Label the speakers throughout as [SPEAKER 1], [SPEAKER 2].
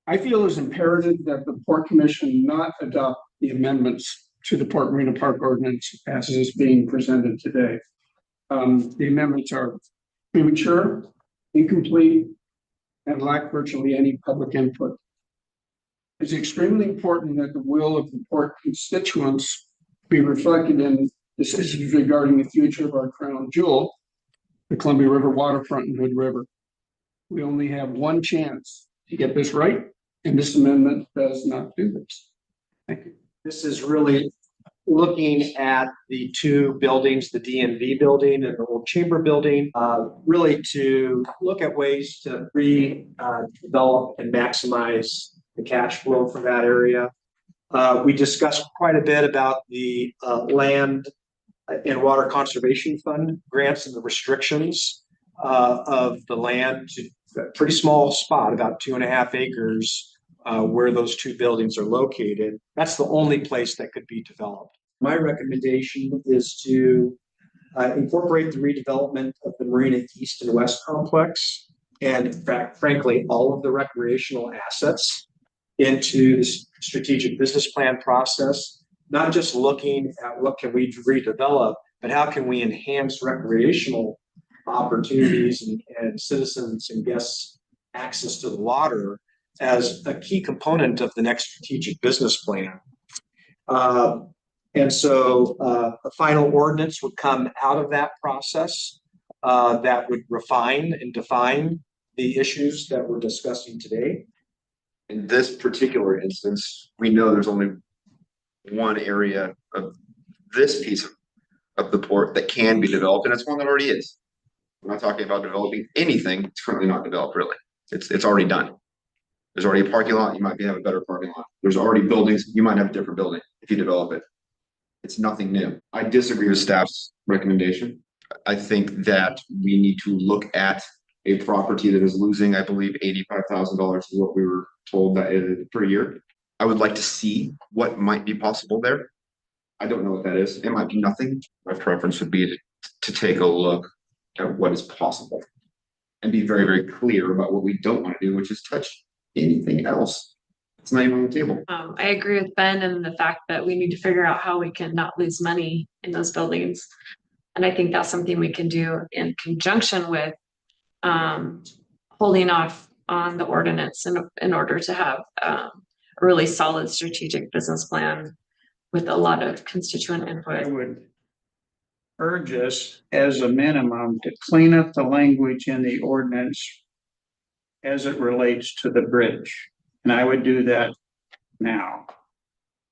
[SPEAKER 1] I feel it's imperative that the Port Commission not adopt the amendments to the Port Marina Park Ordinance as is being presented today. The amendments are premature, incomplete, and lack virtually any public input. It's extremely important that the will of the port constituents be reflected in decisions regarding the future of our crown jewel, the Columbia River waterfront and Hood River. We only have one chance to get this right, and this amendment does not do this. Thank you.
[SPEAKER 2] This is really looking at the two buildings, the DNV building and the old chamber building, really to look at ways to redevelop and maximize the cash flow from that area. We discussed quite a bit about the land and water conservation fund grants and the restrictions of the land to a pretty small spot, about 2.5 acres, where those two buildings are located. That's the only place that could be developed. My recommendation is to incorporate the redevelopment of the Marina East and West complex, and in fact, frankly, all of the recreational assets into the strategic business plan process, not just looking at what can we redevelop, but how can we enhance recreational opportunities and citizens and guests access to the water as a key component of the next strategic business plan. And so a final ordinance would come out of that process that would refine and define the issues that we're discussing today.
[SPEAKER 3] In this particular instance, we know there's only one area of this piece of the port that can be developed, and it's one that already is. We're not talking about developing anything. It's currently not developed, really. It's already done. There's already a parking lot. You might have a better parking lot. There's already buildings. You might have a different building if you develop it. It's nothing new. I disagree with staff's recommendation. I think that we need to look at a property that is losing, I believe, $85,000 is what we were told that is per year. I would like to see what might be possible there. I don't know what that is. It might be nothing. My preference would be to take a look at what is possible and be very, very clear about what we don't want to do, which is touch anything else. It's not even on the table.
[SPEAKER 4] I agree with Ben and the fact that we need to figure out how we can not lose money in those buildings. And I think that's something we can do in conjunction with holding off on the ordinance in order to have a really solid strategic business plan with a lot of constituent input.
[SPEAKER 1] I would urge us as a minimum to clean up the language in the ordinance as it relates to the bridge. And I would do that now.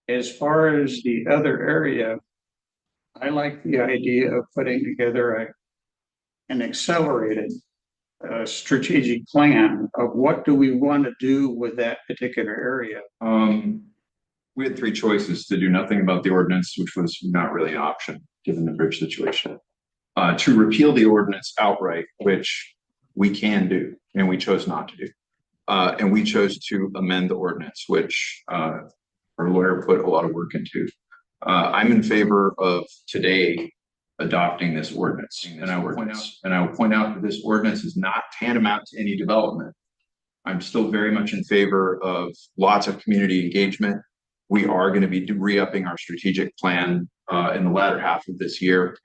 [SPEAKER 1] As far as the other area, I like the idea of putting together an accelerated strategic plan of what do we want to do with that particular area.
[SPEAKER 5] We had three choices: to do nothing about the ordinance, which was not really an option given the bridge situation, to repeal the ordinance outright, which we can do, and we chose not to do. And we chose to amend the ordinance, which our lawyer put a lot of work into. I'm in favor of today adopting this ordinance, and I will point out that this ordinance is not tantamount to any development. I'm still very much in favor of lots of community engagement. We are going to be re-upping our strategic plan in the latter half of this year,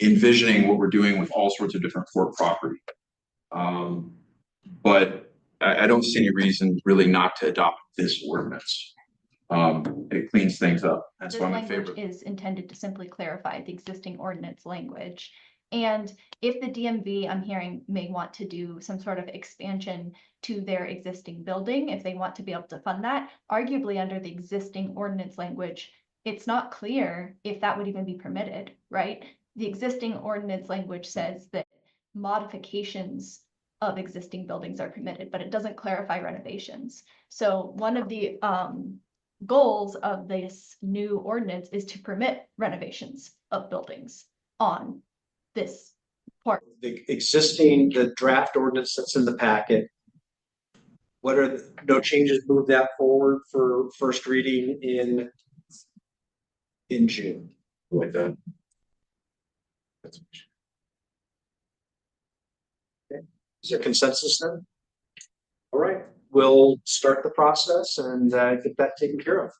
[SPEAKER 5] envisioning what we're doing with all sorts of different port property. But I don't see any reason really not to adopt this ordinance. It cleans things up. That's why I'm in favor.
[SPEAKER 6] Is intended to simply clarify the existing ordinance language. And if the DMV, I'm hearing, may want to do some sort of expansion to their existing building, if they want to be able to fund that, arguably under the existing ordinance language, it's not clear if that would even be permitted, right? The existing ordinance language says that modifications of existing buildings are permitted, but it doesn't clarify renovations. So one of the goals of this new ordinance is to permit renovations of buildings on this part.
[SPEAKER 2] The draft ordinance that's in the packet. What are no changes? Move that forward for first reading in June.
[SPEAKER 5] Like that.
[SPEAKER 2] Okay. Is there consensus then? All right. we'll start the process and get that taken care of.